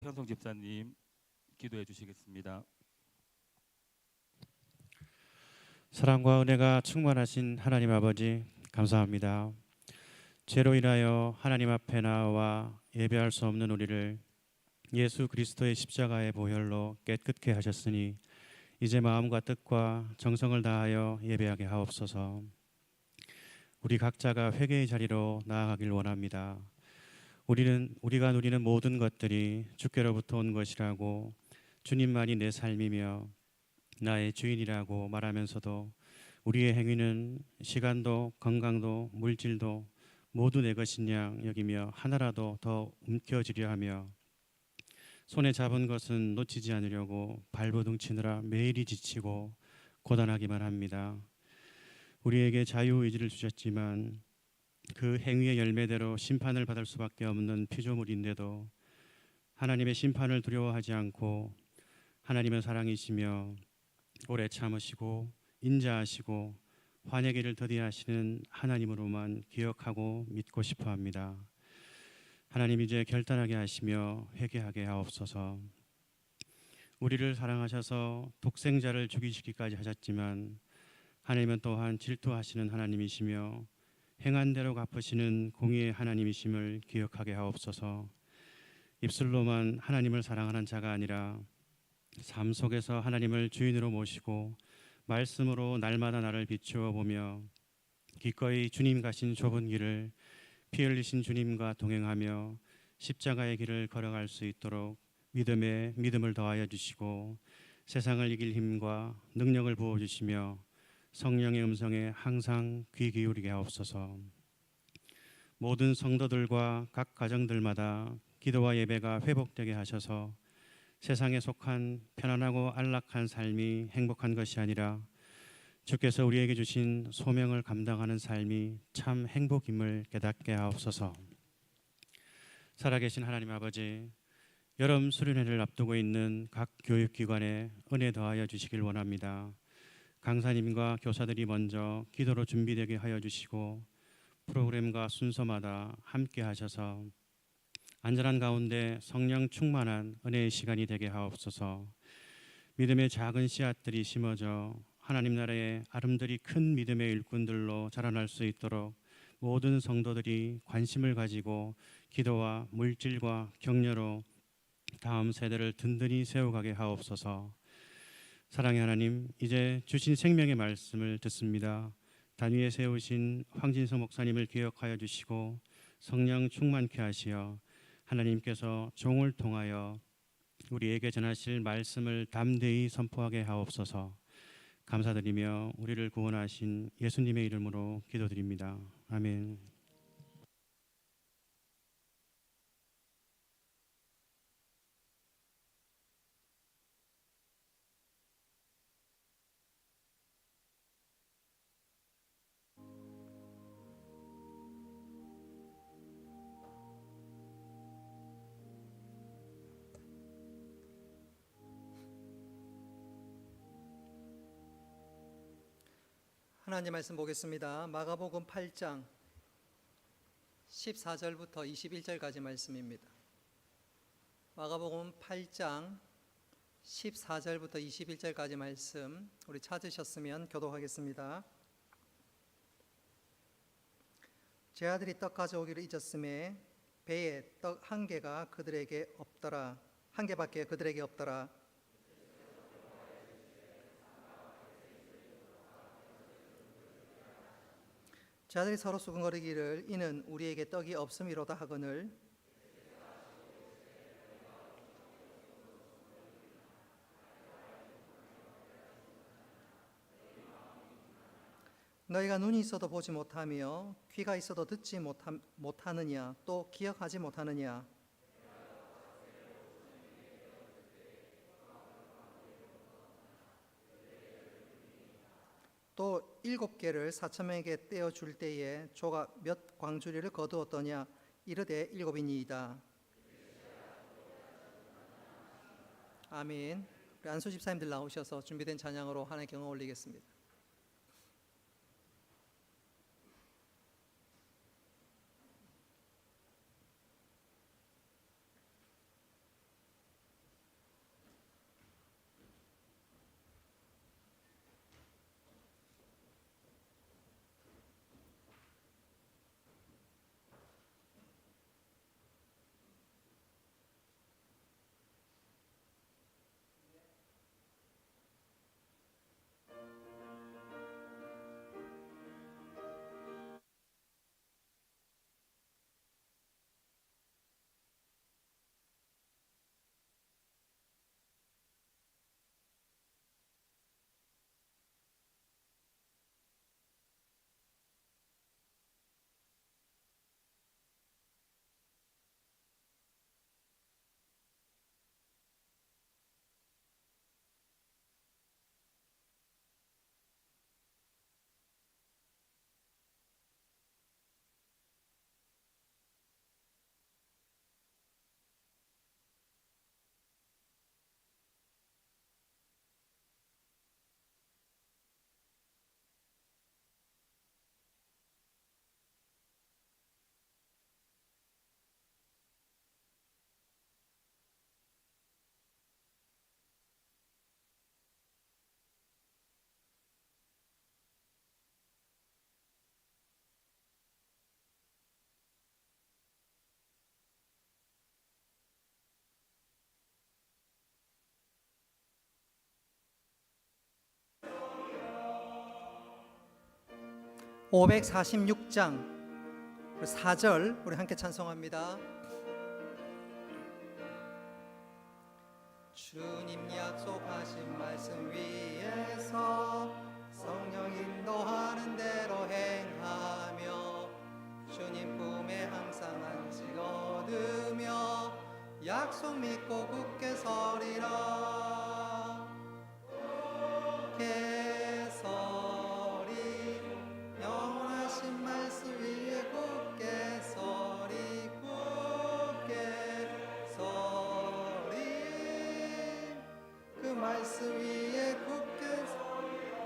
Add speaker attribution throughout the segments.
Speaker 1: 최현성 집사님 기도해 주시겠습니다.
Speaker 2: 사랑과 은혜가 충만하신 하나님 아버지, 감사합니다. 죄로 인하여 하나님 앞에 나와 예배할 수 없는 우리를 예수 그리스도의 십자가의 보혈로 깨끗게 하셨으니 이제 마음과 뜻과 정성을 다하여 예배하게 하옵소서. 우리 각자가 회개의 자리로 나아가길 원합니다. 우리가 누리는 모든 것들이 주께로부터 온 것이라고, 주님만이 내 삶이며 나의 주인이라고 말하면서도 우리의 행위는 시간도 건강도 물질도 모두 내 것인 양 여기며 하나라도 더 움켜쥐려 하며 손에 잡은 것은 놓치지 않으려고 발버둥치느라 매일이 지치고 고단하기만 합니다. 우리에게 자유의지를 주셨지만 그 행위의 열매대로 심판을 받을 수밖에 없는 피조물인데도 하나님의 심판을 두려워하지 않고 하나님의 사랑이시며 오래 참으시고 인자하시고 환희기를 더디하시는 하나님으로만 기억하고 믿고 싶어합니다. 하나님, 이제 결단하게 하시며 회개하게 하옵소서. 우리를 사랑하셔서 독생자를 죽이시기까지 하셨지만 하나님은 또한 질투하시는 하나님이시며 행한 대로 갚으시는 공의의 하나님이심을 기억하게 하옵소서. 입술로만 하나님을 사랑하는 자가 아니라 삶 속에서 하나님을 주인으로 모시고 말씀으로 날마다 나를 비추어 보며 기꺼이 주님 가신 좁은 길을 피 흘리신 주님과 동행하며 십자가의 길을 걸어갈 수 있도록 믿음을 더하여 주시고 세상을 이길 힘과 능력을 부어주시며 성령의 음성에 항상 귀 기울이게 하옵소서. 모든 성도들과 각 가정들마다 기도와 예배가 회복되게 하셔서 세상에 속한 편안하고 안락한 삶이 행복한 것이 아니라 주께서 우리에게 주신 소명을 감당하는 삶이 참 행복임을 깨닫게 하옵소서. 살아계신 하나님 아버지, 여름 수련회를 앞두고 있는 각 교육기관에 은혜 더하여 주시길 원합니다. 강사님과 교사들이 먼저 기도로 준비되게 하여 주시고 프로그램과 순서마다 함께 하셔서 안전한 가운데 성령 충만한 은혜의 시간이 되게 하옵소서. 믿음의 작은 씨앗들이 심어져 하나님 나라의 아름드리 큰 믿음의 일꾼들로 자라날 수 있도록 모든 성도들이 관심을 가지고 기도와 물질과 격려로 다음 세대를 든든히 세워가게 하옵소서. 사랑의 하나님, 이제 주신 생명의 말씀을 듣습니다. 단위에 세우신 황진성 목사님을 기억하여 주시고 성령 충만케 하시어 하나님께서 종을 통하여 우리에게 전하실 말씀을 담대히 선포하게 하옵소서. 감사드리며 우리를 구원하신 예수님의 이름으로 기도드립니다. 아멘.
Speaker 3: 하나님 말씀 보겠습니다. 마가복음 8장 14절부터 21절까지 말씀입니다. 마가복음 8장 14절부터 21절까지 말씀, 우리 찾으셨으면 교독하겠습니다. 제 아들이 떡 가져오기를 잊었음에 배에 떡 한 개가 그들에게 없더라. 한 개밖에 그들에게 없더라. 제 아들이 서로 수근거리기를 이는 우리에게 떡이 없음이로다 하거늘 너희가 눈이 있어도 보지 못하며 귀가 있어도 듣지 못하느냐, 또 기억하지 못하느냐. 또 7개를 4,000명에게 떼어줄 때에 조가 몇 광주리를 거두었더냐. 이르되 7이니이다. 아멘. 우리 안수 집사님들 나오셔서 준비된 찬양으로 하나님의 경을 올리겠습니다. 546장 4절 우리 함께 찬송합니다. 주님 약속하신 말씀 위에서 성령 인도하는 대로 행하며 주님 품에 항상 안식 얻으며 약속 믿고 굳게 서리라. 굳게 서리 영원하신 말씀 위에 굳게 서리 굳게 서리 그 말씀 위에 굳게 서리라.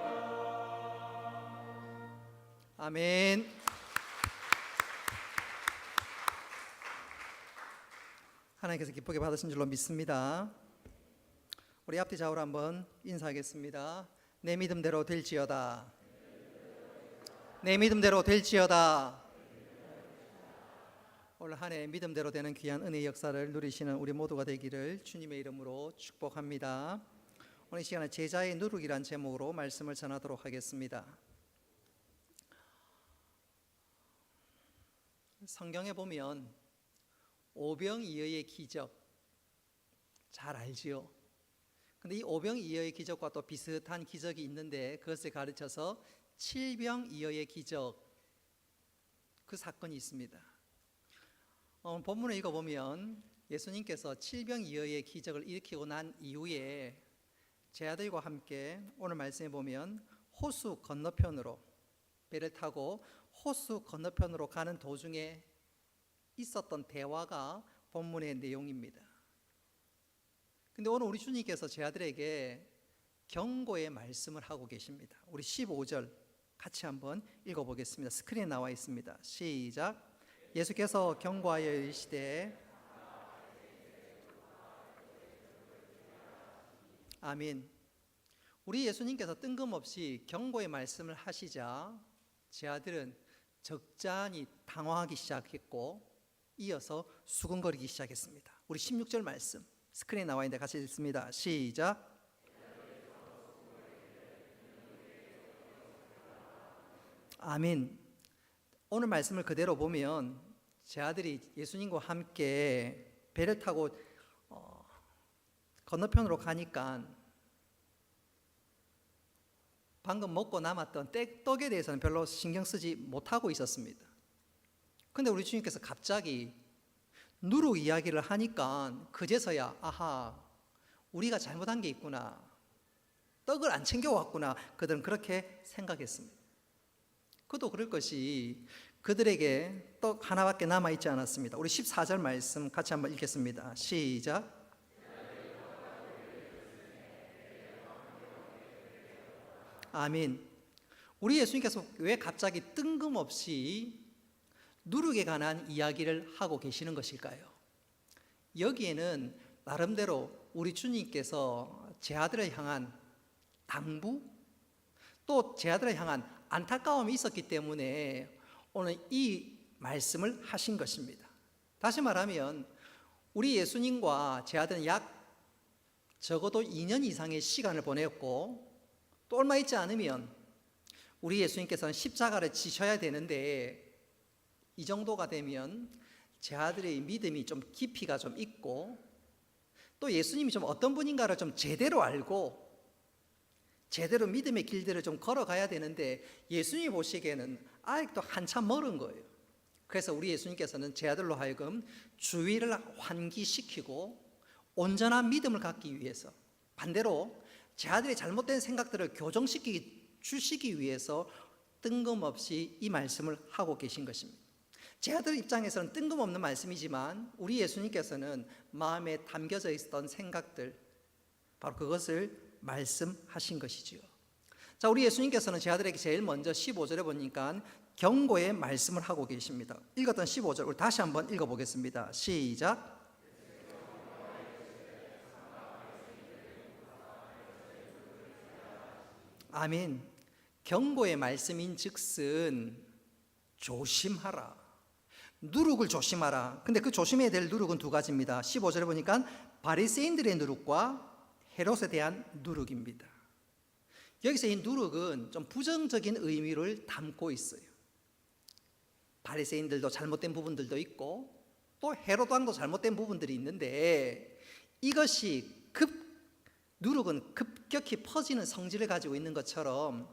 Speaker 3: 아멘. 하나님께서 기쁘게 받으신 줄로 믿습니다. 우리 앞뒤 좌우로 한번 인사하겠습니다. 내 믿음대로 될지어다. 내 믿음대로 될지어다. 올 한 해 믿음대로 되는 귀한 은혜의 역사를 누리시는 우리 모두가 되기를 주님의 이름으로 축복합니다. 오늘 이 시간에 제자의 누룩이란 제목으로 말씀을 전하도록 하겠습니다. 성경에 보면 오병이어의 기적 잘 알지요. 근데 이 오병이어의 기적과 또 비슷한 기적이 있는데 그것을 가르쳐서 칠병이어의 기적, 그 사건이 있습니다. 본문을 읽어보면 예수님께서 칠병이어의 기적을 일으키고 난 이후에 제 아들과 함께 오늘 말씀해 보면 호수 건너편으로 배를 타고 호수 건너편으로 가는 도중에 있었던 대화가 본문의 내용입니다. 근데 오늘 우리 주님께서 제 아들에게 경고의 말씀을 하고 계십니다. 우리 15절 같이 한번 읽어보겠습니다. 스크린에 나와 있습니다. 시작. 예수께서 경고하여 이르시되 아멘. 우리 예수님께서 뜬금없이 경고의 말씀을 하시자 제 아들은 적잖이 당황하기 시작했고 이어서 수근거리기 시작했습니다. 우리 16절 말씀 스크린에 나와 있는데 같이 읽습니다. 시작. 아멘. 오늘 말씀을 그대로 보면 제 아들이 예수님과 함께 배를 타고 건너편으로 가니까 방금 먹고 남았던 떡에 대해서는 별로 신경 쓰지 못하고 있었습니다. 근데 우리 주님께서 갑자기 누룩 이야기를 하니까 그제서야 아하, 우리가 잘못한 게 있구나, 떡을 안 챙겨왔구나, 그들은 그렇게 생각했습니다. 그도 그럴 것이 그들에게 떡 하나밖에 남아있지 않았습니다. 우리 14절 말씀 같이 한번 읽겠습니다. 시작. 아멘. 우리 예수님께서 왜 갑자기 뜬금없이 누룩에 관한 이야기를 하고 계시는 것일까요? 여기에는 나름대로 우리 주님께서 제 아들을 향한 당부, 또 제 아들을 향한 안타까움이 있었기 때문에 오늘 이 말씀을 하신 것입니다. 다시 말하면 우리 예수님과 제 아들은 적어도 2년 이상의 시간을 보냈고 또 얼마 있지 않으면 우리 예수님께서는 십자가를 지셔야 되는데 이 정도가 되면 제 아들의 믿음이 좀 깊이가 좀 있고 또 예수님이 좀 어떤 분인가를 좀 제대로 알고 제대로 믿음의 길들을 좀 걸어가야 되는데 예수님이 보시기에는 아직도 한참 멀은 거예요. 그래서 우리 예수님께서는 제 아들로 하여금 주의를 환기시키고 온전한 믿음을 갖기 위해서, 반대로 제 아들의 잘못된 생각들을 교정시키기 위해서 뜬금없이 이 말씀을 하고 계신 것입니다. 제 아들 입장에서는 뜬금없는 말씀이지만 우리 예수님께서는 마음에 담겨져 있었던 생각들, 바로 그것을 말씀하신 것이지요. 자, 우리 예수님께서는 제 아들에게 제일 먼저 15절에 보니까 경고의 말씀을 하고 계십니다. 읽었던 15절 우리 다시 한번 읽어보겠습니다. 시작. 아멘. 경고의 말씀인 즉슨 조심하라, 누룩을 조심하라. 근데 그 조심해야 될 누룩은 두 가지입니다. 15절에 보니까 바리새인들의 누룩과 헤롯에 대한 누룩입니다. 여기서 이 누룩은 좀 부정적인 의미를 담고 있어요. 바리새인들도 잘못된 부분들도 있고 또 헤롯 왕도 잘못된 부분들이 있는데 이것이 누룩은 급격히 퍼지는 성질을 가지고 있는 것처럼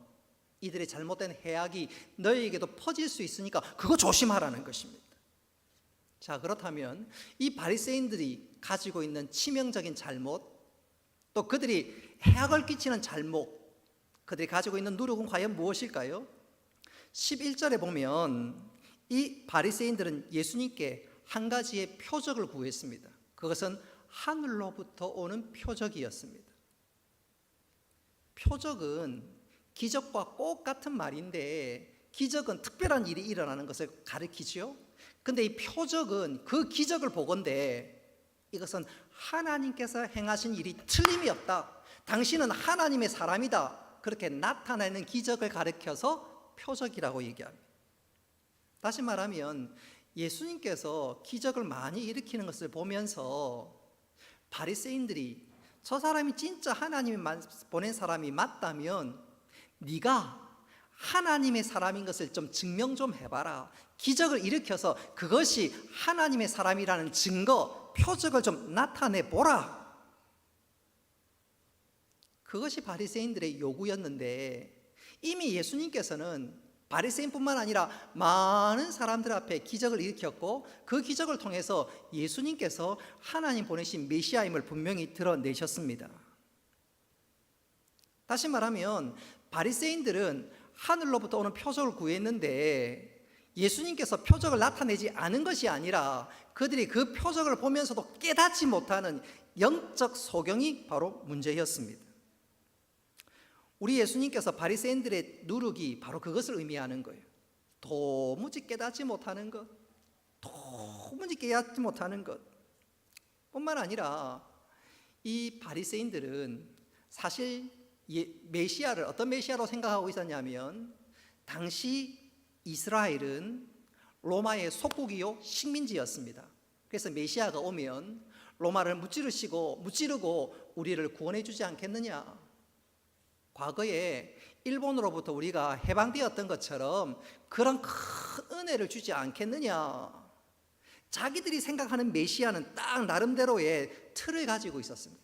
Speaker 3: 이들의 잘못된 해악이 너희에게도 퍼질 수 있으니까 그거 조심하라는 것입니다. 자, 그렇다면 이 바리새인들이 가지고 있는 치명적인 잘못, 또 그들이 해악을 끼치는 잘못, 그들이 가지고 있는 누룩은 과연 무엇일까요? 11절에 보면 이 바리새인들은 예수님께 한 가지의 표적을 구했습니다. 그것은 하늘로부터 오는 표적이었습니다. 표적은 기적과 꼭 같은 말인데 기적은 특별한 일이 일어나는 것을 가리키죠. 근데 이 표적은 그 기적을 보건대 이것은 하나님께서 행하신 일이 틀림이 없다. 당신은 하나님의 사람이다. 그렇게 나타내는 기적을 가리켜서 표적이라고 얘기합니다. 다시 말하면 예수님께서 기적을 많이 일으키는 것을 보면서 바리새인들이 저 사람이 진짜 하나님이 보낸 사람이 맞다면 네가 하나님의 사람인 것을 좀 증명 좀 해봐라. 기적을 일으켜서 그것이 하나님의 사람이라는 증거, 표적을 좀 나타내보라. 그것이 바리새인들의 요구였는데 이미 예수님께서는 바리새인뿐만 아니라 많은 사람들 앞에 기적을 일으켰고 그 기적을 통해서 예수님께서 하나님 보내신 메시아임을 분명히 드러내셨습니다. 다시 말하면 바리새인들은 하늘로부터 오는 표적을 구했는데 예수님께서 표적을 나타내지 않은 것이 아니라 그들이 그 표적을 보면서도 깨닫지 못하는 영적 소경이 바로 문제였습니다. 우리 예수님께서 바리새인들의 누룩이 바로 그것을 의미하는 거예요. 도무지 깨닫지 못하는 것, 도무지 깨닫지 못하는 것 뿐만 아니라 이 바리새인들은 사실 메시아를 어떤 메시아로 생각하고 있었냐면 당시 이스라엘은 로마의 속국이요 식민지였습니다. 그래서 메시아가 오면 로마를 무찌르고 우리를 구원해 주지 않겠느냐. 과거에 일본으로부터 우리가 해방되었던 것처럼 그런 큰 은혜를 주지 않겠느냐. 자기들이 생각하는 메시아는 딱 나름대로의 틀을 가지고 있었습니다.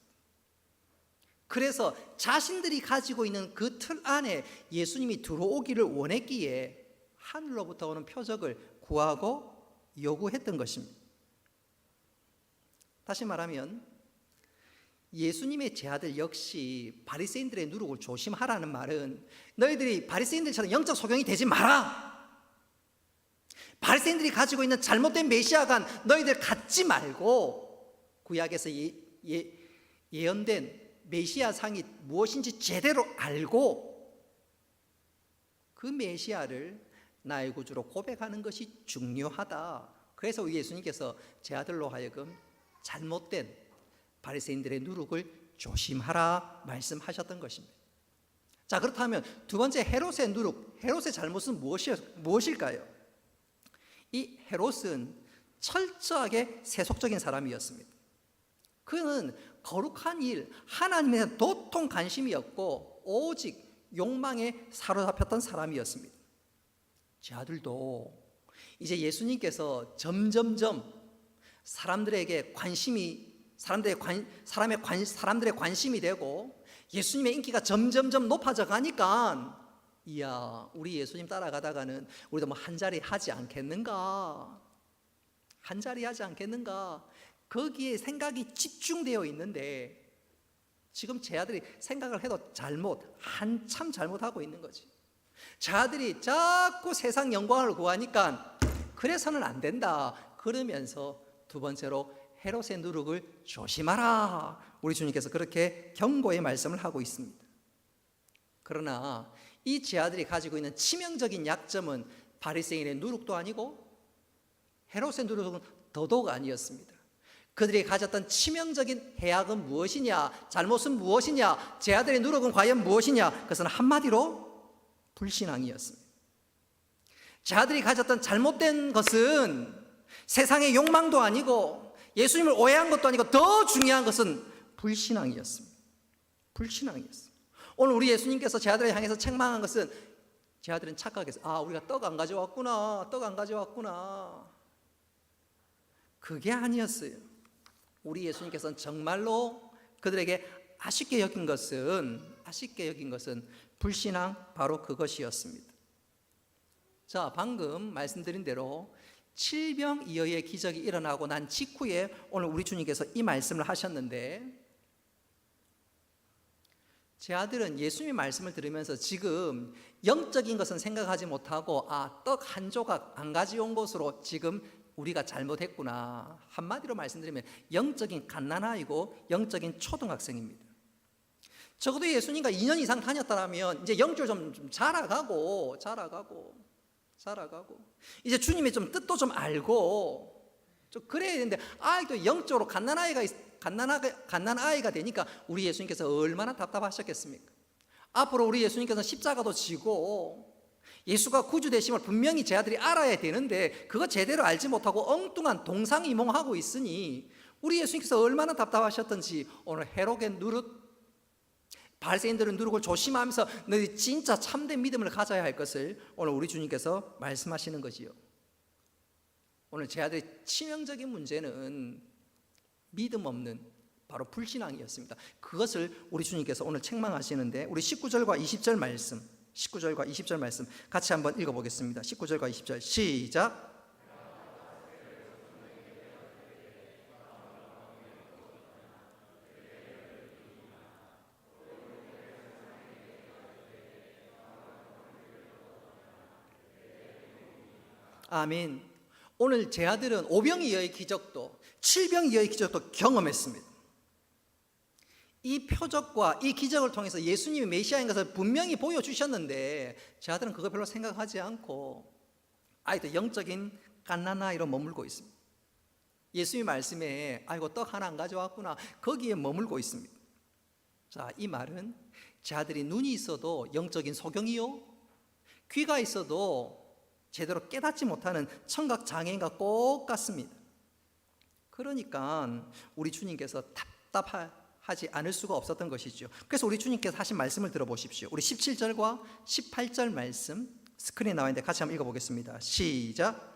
Speaker 3: 그래서 자신들이 가지고 있는 그 틀 안에 예수님이 들어오기를 원했기에 하늘로부터 오는 표적을 구하고 요구했던 것입니다. 다시 말하면 예수님의 제자들 역시 바리새인들의 누룩을 조심하라는 말은 너희들이 바리새인들처럼 영적 소경이 되지 마라. 바리새인들이 가지고 있는 잘못된 메시아관 너희들 갖지 말고 구약에서 예언된 메시아 상이 무엇인지 제대로 알고 그 메시아를 나의 구주로 고백하는 것이 중요하다. 그래서 예수님께서 제자들로 하여금 잘못된 바리새인들의 누룩을 조심하라 말씀하셨던 것입니다. 자, 그렇다면 두 번째 헤롯의 누룩, 헤롯의 잘못은 무엇일까요? 이 헤롯은 철저하게 세속적인 사람이었습니다. 그는 거룩한 일, 하나님에 대한 도통 관심이었고 오직 욕망에 사로잡혔던 사람이었습니다. 제자들도 이제 예수님께서 점점점 사람들의 관심이 되고 예수님의 인기가 점점점 높아져 가니까 이야, 우리 예수님 따라가다가는 우리도 뭐 한 자리 하지 않겠는가? 한 자리 하지 않겠는가? 거기에 생각이 집중되어 있는데 지금 제자들이 생각을 해도 한참 잘못하고 있는 거지. 자들이 자꾸 세상 영광을 구하니까 그래서는 안 된다. 그러면서 두 번째로 헤롯의 누룩을 조심하라. 우리 주님께서 그렇게 경고의 말씀을 하고 있습니다. 그러나 이 제자들이 가지고 있는 치명적인 약점은 바리새인의 누룩도 아니고 헤롯의 누룩은 더더욱 아니었습니다. 그들이 가졌던 치명적인 해악은 무엇이냐, 잘못은 무엇이냐, 제자들의 누룩은 과연 무엇이냐, 그것은 한마디로 불신앙이었습니다. 제자들이 가졌던 잘못된 것은 세상의 욕망도 아니고 예수님을 오해한 것도 아니고 더 중요한 것은 불신앙이었습니다. 불신앙이었습니다. 오늘 우리 예수님께서 제자들을 향해서 책망한 것은 제 아들은 착각해서 우리가 떡 안 가져왔구나, 떡 안 가져왔구나. 그게 아니었어요. 우리 예수님께서는 정말로 그들에게 아쉽게 여긴 것은 불신앙, 바로 그것이었습니다. 자, 방금 말씀드린 대로 칠병이어의 기적이 일어나고 난 직후에 오늘 우리 주님께서 이 말씀을 하셨는데, 제 아들은 예수님의 말씀을 들으면서 지금 영적인 것은 생각하지 못하고 떡 한 조각 안 가져온 것으로 지금 우리가 잘못했구나. 한마디로 말씀드리면 영적인 갓난아이고 영적인 초등학생입니다. 적어도 예수님과 2년 이상 다녔다면 이제 영적으로 좀 자라가고 이제 주님의 좀 뜻도 좀 알고 좀 그래야 되는데 아이도 영적으로 갓난아이가 되니까 우리 예수님께서 얼마나 답답하셨겠습니까? 앞으로 우리 예수님께서 십자가도 지고 예수가 구주 되심을 분명히 제 아들이 알아야 되는데 그거 제대로 알지 못하고 엉뚱한 동상이몽하고 있으니 우리 예수님께서 얼마나 답답하셨던지 오늘 헤롯의 누릇, 바리새인들은 누룩을 조심하면서 너희 진짜 참된 믿음을 가져야 할 것을 오늘 우리 주님께서 말씀하시는 거지요. 오늘 제 아들의 치명적인 문제는 믿음 없는 바로 불신앙이었습니다. 그것을 우리 주님께서 오늘 책망하시는데 우리 19절과 20절 말씀 같이 한번 읽어보겠습니다. 19절과 20절 시작. 아멘. 오늘 제 아들은 오병이어의 기적도 칠병이어의 기적도 경험했습니다. 이 표적과 이 기적을 통해서 예수님이 메시아인 것을 분명히 보여주셨는데 제 아들은 그거 별로 생각하지 않고 아이도 영적인 갓난아이로 머물고 있습니다. 예수님의 말씀에 아이고 떡 하나 안 가져왔구나 거기에 머물고 있습니다. 자, 이 말은 제 아들이 눈이 있어도 영적인 소경이요, 귀가 있어도 제대로 깨닫지 못하는 청각 장애인과 똑같습니다. 그러니까 우리 주님께서 답답하지 않을 수가 없었던 것이죠. 그래서 우리 주님께서 하신 말씀을 들어보십시오. 우리 17절과 18절 말씀 스크린에 나와 있는데 같이 한번 읽어보겠습니다. 시작.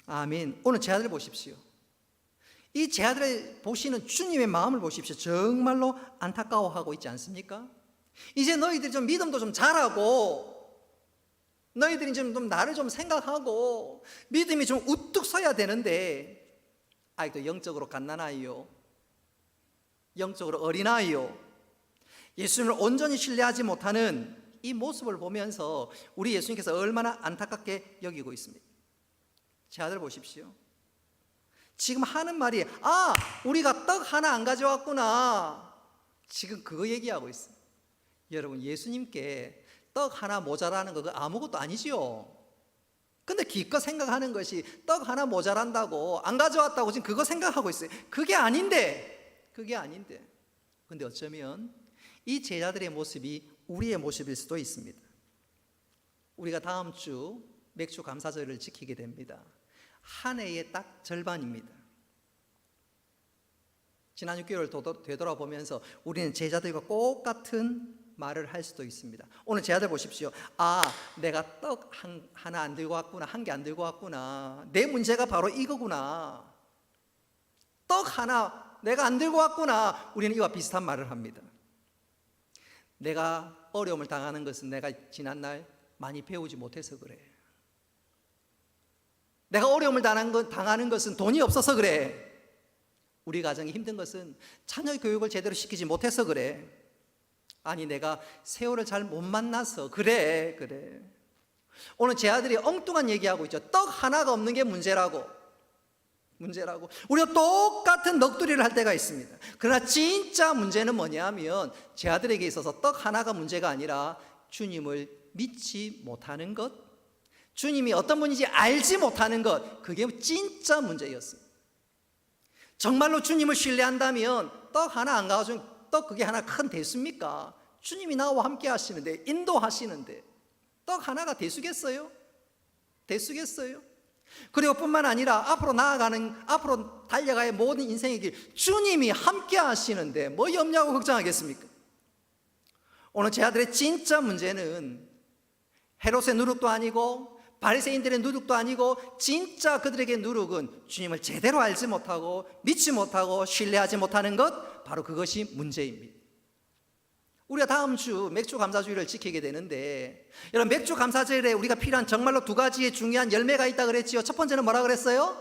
Speaker 3: 아멘. 오늘 제 아들 보십시오. 이 제 아들을 보시는 주님의 마음을 보십시오. 정말로 안타까워하고 있지 않습니까? 이제 너희들이 좀 믿음도 좀 잘하고 너희들이 좀 나를 좀 생각하고 믿음이 좀 우뚝 서야 되는데 아이도 영적으로 갓난아이요, 영적으로 어린아이요, 예수님을 온전히 신뢰하지 못하는 이 모습을 보면서 우리 예수님께서 얼마나 안타깝게 여기고 있습니다. 제 아들 보십시오. 지금 하는 말이 우리가 떡 하나 안 가져왔구나. 지금 그거 얘기하고 있어요. 여러분, 예수님께 떡 하나 모자라는 거 그거 아무것도 아니지요. 근데 기껏 생각하는 것이 떡 하나 모자란다고 안 가져왔다고 지금 그거 생각하고 있어요. 그게 아닌데 근데 어쩌면 이 제자들의 모습이 우리의 모습일 수도 있습니다. 우리가 다음 주 맥주 감사절을 지키게 됩니다. 한 해의 딱 절반입니다. 지난 6개월 되돌아보면서 우리는 제자들과 똑같은 말을 할 수도 있습니다. 오늘 제자들 보십시오. 내가 떡 하나 안 들고 왔구나, 한 개 안 들고 왔구나. 내 문제가 바로 이거구나. 떡 하나 내가 안 들고 왔구나. 우리는 이와 비슷한 말을 합니다. 내가 어려움을 당하는 것은 내가 지난날 많이 배우지 못해서 그래. 내가 어려움을 당하는 것은 돈이 없어서 그래. 우리 가정이 힘든 것은 자녀 교육을 제대로 시키지 못해서 그래. 아니 내가 세월을 잘 못 만나서 그래. 오늘 제 아들이 엉뚱한 얘기하고 있죠. 떡 하나가 없는 게 문제라고. 우리가 똑같은 넋두리를 할 때가 있습니다. 그러나 진짜 문제는 뭐냐면 제 아들에게 있어서 떡 하나가 문제가 아니라 주님을 믿지 못하는 것, 주님이 어떤 분인지 알지 못하는 것, 그게 진짜 문제였습니다. 정말로 주님을 신뢰한다면 떡 하나 안 가져온 떡 그게 하나 큰 대수입니까? 주님이 나와 함께 하시는데, 인도하시는데 떡 하나가 대수겠어요? 대수겠어요? 그리고 뿐만 아니라 앞으로 달려가야 모든 인생의 길 주님이 함께 하시는데 뭐 없냐고 걱정하겠습니까? 오늘 제 아들의 진짜 문제는 헤롯의 누룩도 아니고 바리새인들의 누룩도 아니고 진짜 그들에게 누룩은 주님을 제대로 알지 못하고 믿지 못하고 신뢰하지 못하는 것, 바로 그것이 문제입니다. 우리가 다음 주 맥주 감사주일을 지키게 되는데, 여러분 맥주 감사절에 우리가 필요한 정말로 두 가지의 중요한 열매가 있다 그랬지요. 첫 번째는 뭐라 그랬어요?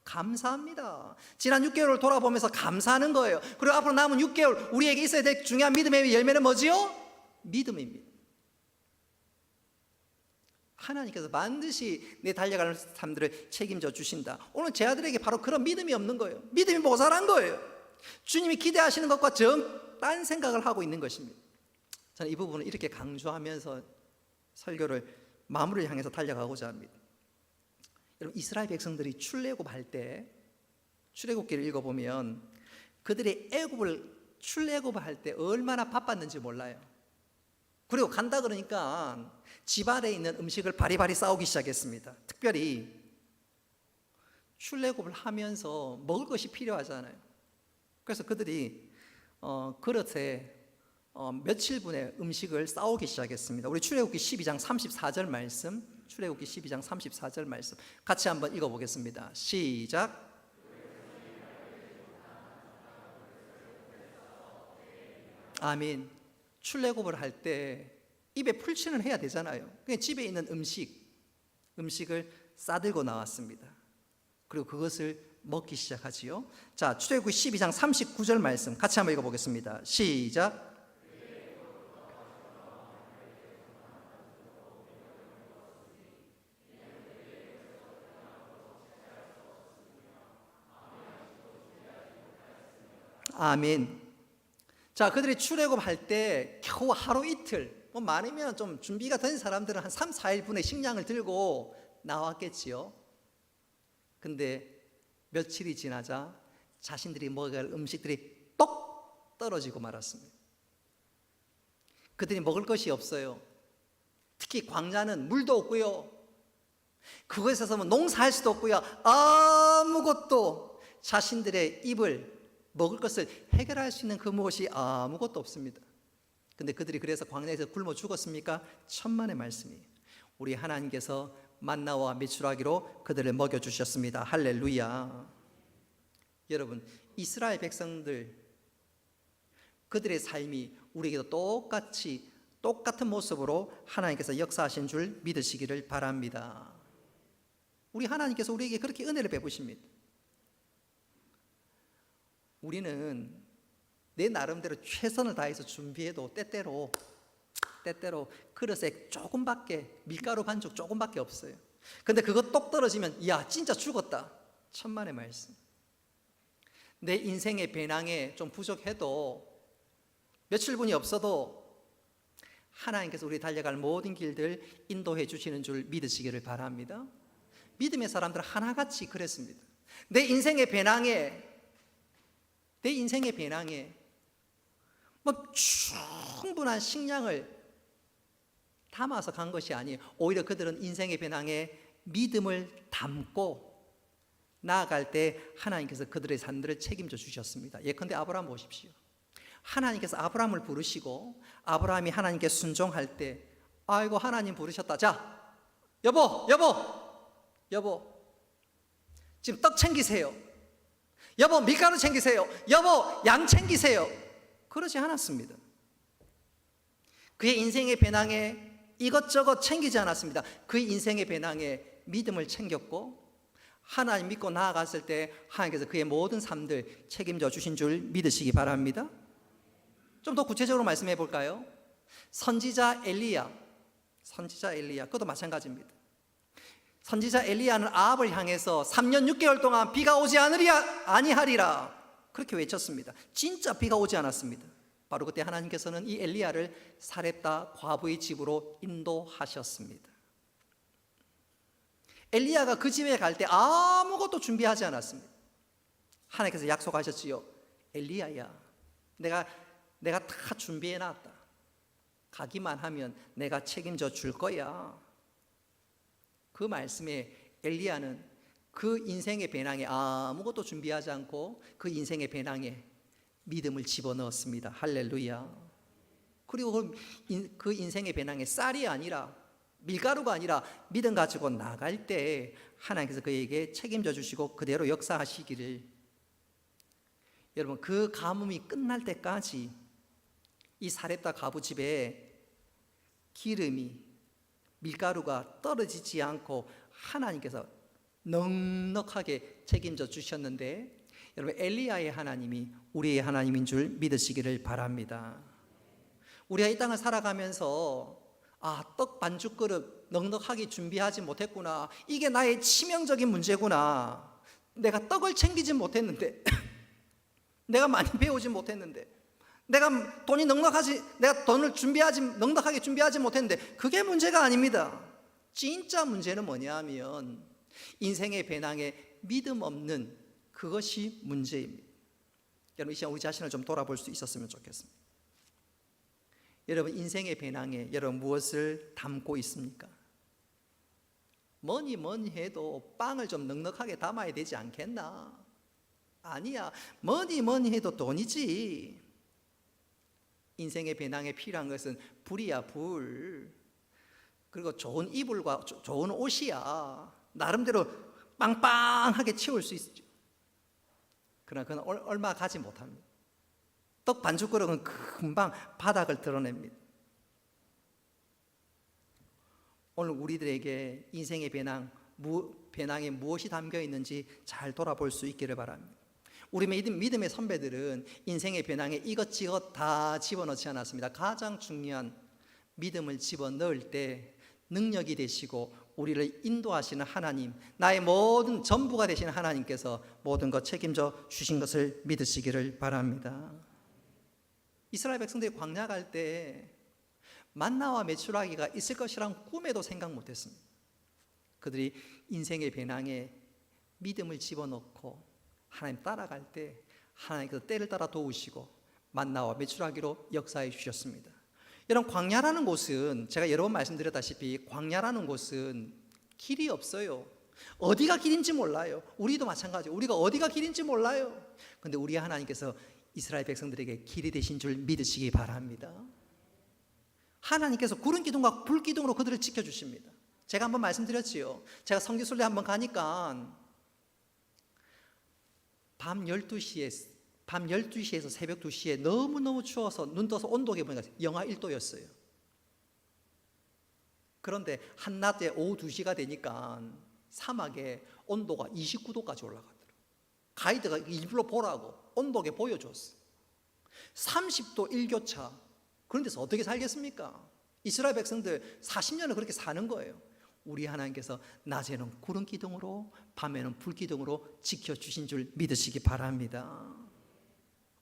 Speaker 3: 감사합니다. 지난 6개월을 돌아보면서 감사하는 거예요. 그리고 앞으로 남은 6개월 우리에게 있어야 될 중요한 믿음의 열매는 뭐지요? 믿음입니다. 하나님께서 반드시 내 달려가는 삶들을 책임져 주신다. 오늘 제 아들에게 바로 그런 믿음이 없는 거예요. 믿음이 모자란 거예요. 주님이 기대하시는 것과 딴 생각을 하고 있는 것입니다. 저는 이 부분을 이렇게 강조하면서 설교를 마무리를 향해서 달려가고자 합니다. 여러분, 이스라엘 백성들이 출애굽할 때 출애굽기를 읽어보면 그들이 출애굽할 때 얼마나 바빴는지 몰라요. 그리고 간다 그러니까 집 안에 있는 음식을 바리바리 싸우기 시작했습니다. 특별히 출애굽을 하면서 먹을 것이 필요하잖아요. 그래서 그들이 그릇에 며칠분의 음식을 싸우기 시작했습니다. 우리 출애굽기 12장 34절 말씀, 출애굽기 12장 34절 말씀 같이 한번 읽어보겠습니다. 시작. 아멘. 출애굽을 할 때 입에 풀칠은 해야 되잖아요. 그냥 집에 있는 음식을 싸들고 나왔습니다. 그리고 그것을 먹기 시작하지요. 자, 출애굽기 12장 39절 말씀 같이 한번 읽어보겠습니다. 시작. 아멘. 자, 그들이 출애굽할 때 겨우 하루 이틀, 뭐 많으면 좀 준비가 된 사람들은 한 3, 4일분의 식량을 들고 나왔겠지요. 근데 며칠이 지나자 자신들이 먹을 음식들이 똑 떨어지고 말았습니다. 그들이 먹을 것이 없어요. 특히 광야는 물도 없고요. 그곳에서 뭐 농사할 수도 없고요. 아무것도 자신들의 입을 먹을 것을 해결할 수 있는 그 무엇이 아무것도 없습니다. 근데 그들이 그래서 광야에서 굶어 죽었습니까? 천만의 말씀이에요. 우리 하나님께서 만나와 메추라기로 그들을 먹여주셨습니다. 할렐루야. 여러분, 이스라엘 백성들 그들의 삶이 우리에게도 똑같은 모습으로 하나님께서 역사하신 줄 믿으시기를 바랍니다. 우리 하나님께서 우리에게 그렇게 은혜를 베푸십니다. 우리는 내 나름대로 최선을 다해서 준비해도 때때로 그릇에 밀가루 반죽 조금밖에 없어요. 근데 그거 똑 떨어지면 야 진짜 죽었다. 천만의 말씀. 내 인생의 배낭에 좀 부족해도 며칠분이 없어도 하나님께서 우리 달려갈 모든 길들 인도해 주시는 줄 믿으시기를 바랍니다. 믿음의 사람들 하나같이 그랬습니다. 내 인생의 배낭에 뭐 충분한 식량을 담아서 간 것이 아니에요. 오히려 그들은 인생의 배낭에 믿음을 담고 나아갈 때 하나님께서 그들의 삶들을 책임져 주셨습니다. 예컨대 아브라함 보십시오. 하나님께서 아브라함을 부르시고 아브라함이 하나님께 순종할 때 아이고 하나님 부르셨다. 자 여보 지금 떡 챙기세요. 여보 밀가루 챙기세요. 여보 양 챙기세요. 그러지 않았습니다. 그의 인생의 배낭에 이것저것 챙기지 않았습니다. 그의 인생의 배낭에 믿음을 챙겼고 하나님 믿고 나아갔을 때 하나님께서 그의 모든 삶들 책임져 주신 줄 믿으시기 바랍니다. 좀 더 구체적으로 말씀해 볼까요? 선지자 엘리야 그것도 마찬가지입니다. 선지자 엘리야는 아합을 향해서 3년 6개월 동안 비가 오지 아니하리라 그렇게 외쳤습니다. 진짜 비가 오지 않았습니다. 바로 그때 하나님께서는 이 엘리야를 사렙다 과부의 집으로 인도하셨습니다. 엘리야가 그 집에 갈 때 아무것도 준비하지 않았습니다. 하나님께서 약속하셨지요. 엘리야야 내가 다 준비해 놨다. 가기만 하면 내가 책임져 줄 거야. 그 말씀에 엘리야는 그 인생의 배낭에 아무것도 준비하지 않고 그 인생의 배낭에 믿음을 집어넣었습니다. 할렐루야. 그리고 그 인생의 배낭에 쌀이 아니라 밀가루가 아니라 믿음 가지고 나갈 때 하나님께서 그에게 책임져 주시고 그대로 역사하시기를. 여러분, 그 가뭄이 끝날 때까지 이 사렙다 가부 집에 기름이, 밀가루가 떨어지지 않고 하나님께서 넉넉하게 책임져 주셨는데, 여러분, 엘리야의 하나님이 우리의 하나님인 줄 믿으시기를 바랍니다. 우리가 이 땅을 살아가면서 떡 반죽 그릇 넉넉하게 준비하지 못했구나, 이게 나의 치명적인 문제구나, 내가 떡을 챙기지 못했는데 내가 많이 배우지 못했는데, 내가 돈이 내가 돈을 넉넉하게 준비하지 못했는데, 그게 문제가 아닙니다. 진짜 문제는 뭐냐 하면 인생의 배낭에 믿음 없는 그것이 문제입니다. 여러분, 이 시간 우리 자신을 좀 돌아볼 수 있었으면 좋겠습니다. 여러분, 인생의 배낭에 여러분 무엇을 담고 있습니까? 뭐니 해도 빵을 좀 넉넉하게 담아야 되지 않겠나? 아니야, 뭐니 해도 돈이지. 인생의 배낭에 필요한 것은 불이야, 불. 그리고 좋은 이불과 좋은 옷이야. 나름대로 빵빵하게 채울 수 있죠. 그러나 그건 얼마 가지 못합니다. 떡 반죽 그릇은 금방 바닥을 드러냅니다. 오늘 우리들에게 인생의 배낭에 무엇이 담겨 있는지 잘 돌아볼 수 있기를 바랍니다. 우리 믿음의 선배들은 인생의 배낭에 이것저것 다 집어넣지 않았습니다. 가장 중요한 믿음을 집어넣을 때 능력이 되시고 우리를 인도하시는 하나님, 나의 모든 전부가 되시는 하나님께서 모든 것 책임져 주신 것을 믿으시기를 바랍니다. 이스라엘 백성들이 광야 갈 때 만나와 메추라기가 있을 것이란 꿈에도 생각 못했습니다. 그들이 인생의 배낭에 믿음을 집어넣고 하나님 따라갈 때 하나님께서 때를 따라 도우시고 만나와 메추라기로 역사해 주셨습니다. 여러분, 광야라는 곳은 제가 여러 번 말씀드렸다시피 광야라는 곳은 길이 없어요. 어디가 길인지 몰라요. 우리도 마찬가지예요. 우리가 어디가 길인지 몰라요. 그런데 우리 하나님께서 이스라엘 백성들에게 길이 되신 줄 믿으시기 바랍니다. 하나님께서 구름 기둥과 불 기둥으로 그들을 지켜주십니다. 제가 한번 말씀드렸지요. 제가 성지순례 한번 가니까 밤 12시에서 새벽 2시에 너무너무 추워서 눈 떠서 온도계 보니까 영하 1도였어요. 그런데 한낮에 오후 2시가 되니까 사막에 온도가 29도까지 올라가더라고요. 가이드가 일부러 보라고 온도계 보여줬어. 30도 일교차. 그런 데서 어떻게 살겠습니까? 이스라엘 백성들 40년을 그렇게 사는 거예요. 우리 하나님께서 낮에는 구름 기둥으로 밤에는 불 기둥으로 지켜주신 줄 믿으시기 바랍니다.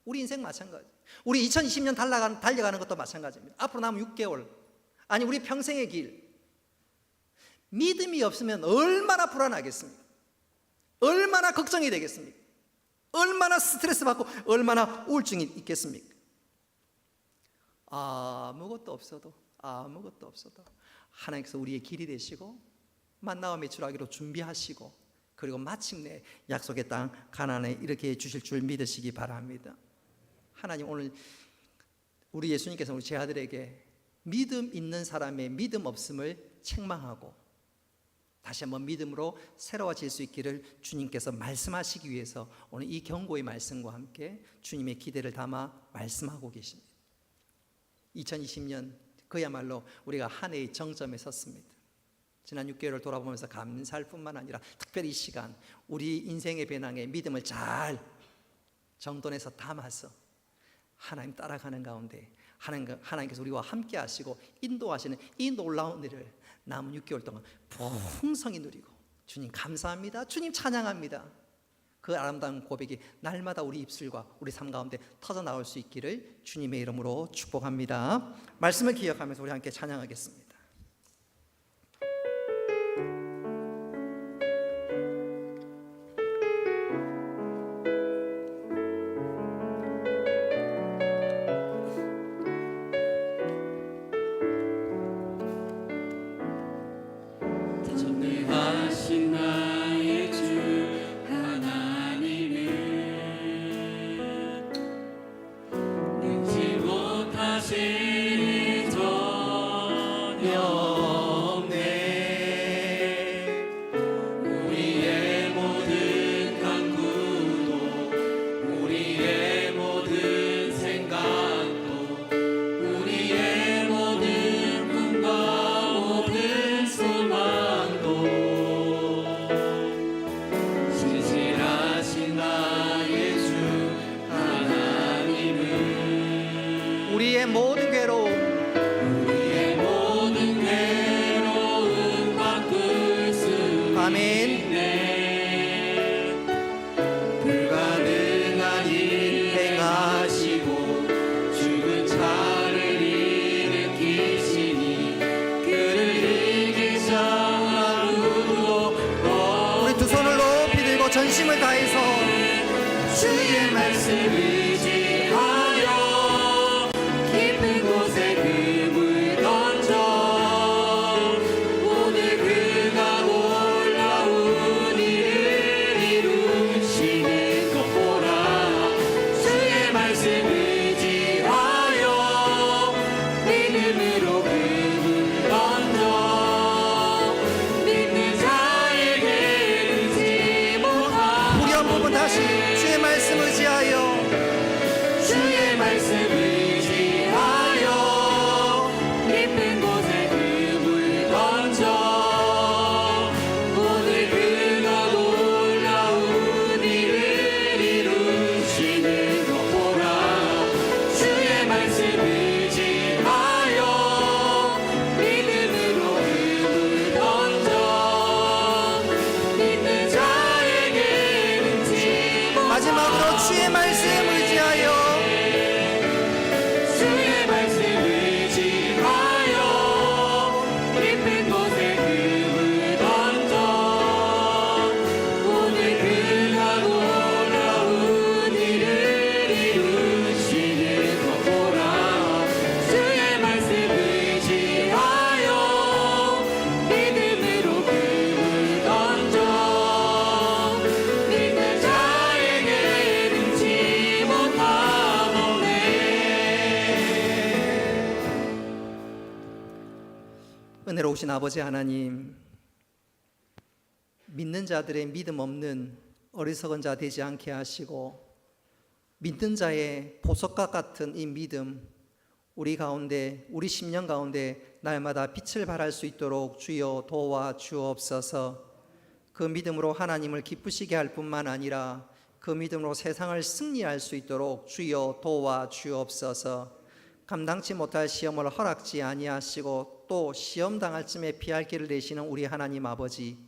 Speaker 3: 우리 인생 마찬가지. 우리 2020년 달려가는 것도 마찬가지입니다. 앞으로 남은 6개월, 아니 우리 평생의 길, 믿음이 없으면 얼마나 불안하겠습니까? 얼마나 걱정이 되겠습니까? 얼마나 스트레스 받고 얼마나 우울증이 있겠습니까? 아무것도 없어도 하나님께서 우리의 길이 되시고 만나와 메추라기로 준비하시고 그리고 마침내 약속의 땅 가나안에 이렇게 주실 줄 믿으시기 바랍니다. 하나님, 오늘 우리 예수님께서 우리 제 아들에게 믿음 있는 사람의 믿음 없음을 책망하고 다시 한번 믿음으로 새로워질 수 있기를 주님께서 말씀하시기 위해서 오늘 이 경고의 말씀과 함께 주님의 기대를 담아 말씀하고 계십니다. 2020년 그야말로 우리가 한 해의 정점에 섰습니다. 지난 6개월을 돌아보면서 감사할 뿐만 아니라 특별히 이 시간 우리 인생의 배낭에 믿음을 잘 정돈해서 담아서 하나님 따라가는 가운데 하나님께서 우리와 함께 하시고 인도하시는 이 놀라운 일을 남은 6개월 동안 풍성히 누리고 주님 감사합니다, 주님 찬양합니다, 그 아름다운 고백이 날마다 우리 입술과 우리 삶 가운데 터져나올 수 있기를 주님의 이름으로 축복합니다. 말씀을 기억하면서 우리 함께 찬양하겠습니다.
Speaker 4: 사실이 전혀 없네. 우리의 모든 간구도 우리의 모든 생각도 우리의 모든 꿈과 모든 소망도 신실하신 나의 주 하나님은
Speaker 3: 우리의 모든 괴로움,
Speaker 4: 우리의 모든 괴로움 바꿀 수
Speaker 3: 아멘.
Speaker 4: 있네. 불가능한 일 행하시고 죽은 자를 일으키시니 그를 이길 자 아무도
Speaker 3: 우리 두 손을 높이 들고 전심을 다해서
Speaker 4: 주의 말씀 의지하여 깊은 곳에 금을 던져 오늘 그가 놀라운 일을 이루시는 것 보라. 주의 말씀 의지하여 믿음으로 금을 던져 믿는 자에게 잊지 못하.
Speaker 3: 우리 한 부분 다시 주의 말씀 의지하여
Speaker 4: 주의 말씀 의지하여 깊은 곳에 금을 던져 오늘 그가 놀라운 일을 이루시는 것 보라. 주의 말씀 의지하여 믿음으로 금을 던져 믿는 자에게는 지
Speaker 3: 마지막으로 주의 말씀 의지하여
Speaker 4: 주의 말씀 의지하여 깊은 곳에 금을 던져 오늘 그가 놀라운 일을 이루시는 것 보라. 주의 말씀 의지하여 믿음으로 금을 던져 믿는 자에게 능치 못함 없네.
Speaker 3: 은혜로우신 아버지 하나님, 믿는 자들의 믿음 없는 어리석은 자 되지 않게 하시고 믿는 자의 보석과 같은 이 믿음 우리 가운데, 우리 심령 가운데 날마다 빛을 발할 수 있도록 주여 도와 주옵소서. 그 믿음으로 하나님을 기쁘시게 할 뿐만 아니라 그 믿음으로 세상을 승리할 수 있도록 주여 도와 주옵소서. 감당치 못할 시험을 허락지 아니하시고 또 시험 당할 쯤에 피할 길을 내시는 우리 하나님 아버지,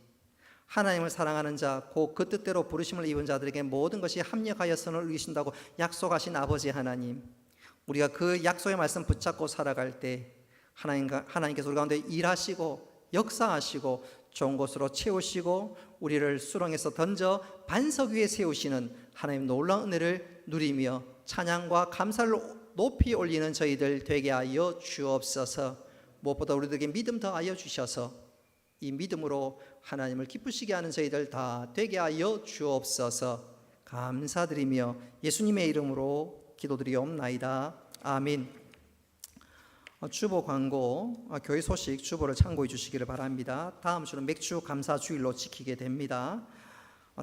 Speaker 3: 하나님을 사랑하는 자, 곧 그 뜻대로 부르심을 입은 자들에게 모든 것이 합력하여 선을 이루신다고 약속하신 아버지 하나님, 우리가 그 약속의 말씀 붙잡고 살아갈 때 하나님께서 우리 가운데 일하시고 역사하시고 좋은 곳으로 채우시고 우리를 수렁에서 던져 반석 위에 세우시는 하나님 놀라운 은혜를 누리며 찬양과 감사를 높이 올리는 저희들 되게 하여 주옵소서. 무엇보다 우리들에게 믿음 더하여 주셔서 이 믿음으로 하나님을 기쁘시게 하는 저희들 다 되게 하여 주옵소서. 감사드리며 예수님의 이름으로 기도드리옵나이다. 아멘. 주보 광고, 교회 소식 주보를 참고해 주시기를 바랍니다. 다음 주는 맥주 감사 주일로 지키게 됩니다.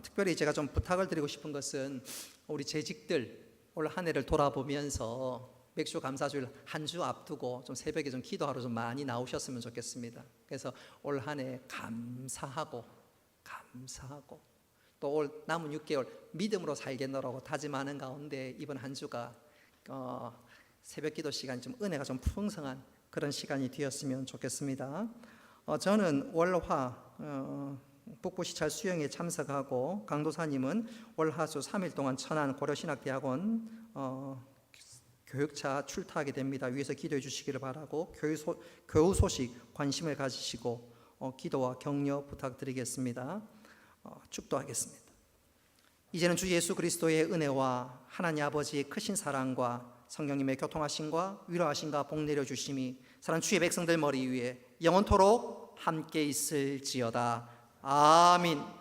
Speaker 3: 특별히 제가 좀 부탁을 드리고 싶은 것은 우리 재직들 올 한 해를 돌아보면서 맥주 감사주일 한 주 앞두고 좀 새벽에 좀 기도하러 좀 많이 나오셨으면 좋겠습니다. 그래서 올 한 해 감사하고 또 올 남은 6개월 믿음으로 살겠노라고 다짐하는 가운데 이번 한 주가 새벽 기도 시간이 좀 은혜가 좀 풍성한 그런 시간이 되었으면 좋겠습니다. 저는 월화 북부시찰 수영에 참석하고 강도사님은 월화수 3일 동안 천안 고려신학대학원 교육차 출타하게 됩니다. 위에서 기도해 주시기를 바라고 교우 소식 관심을 가지시고 기도와 격려 부탁드리겠습니다. 축도하겠습니다. 이제는 주 예수 그리스도의 은혜와 하나님 아버지의 크신 사랑과 성령님의 교통하심과 위로하심과 복 내려주심이 사랑 주의 백성들 머리 위에 영원토록 함께 있을지어다. 아멘.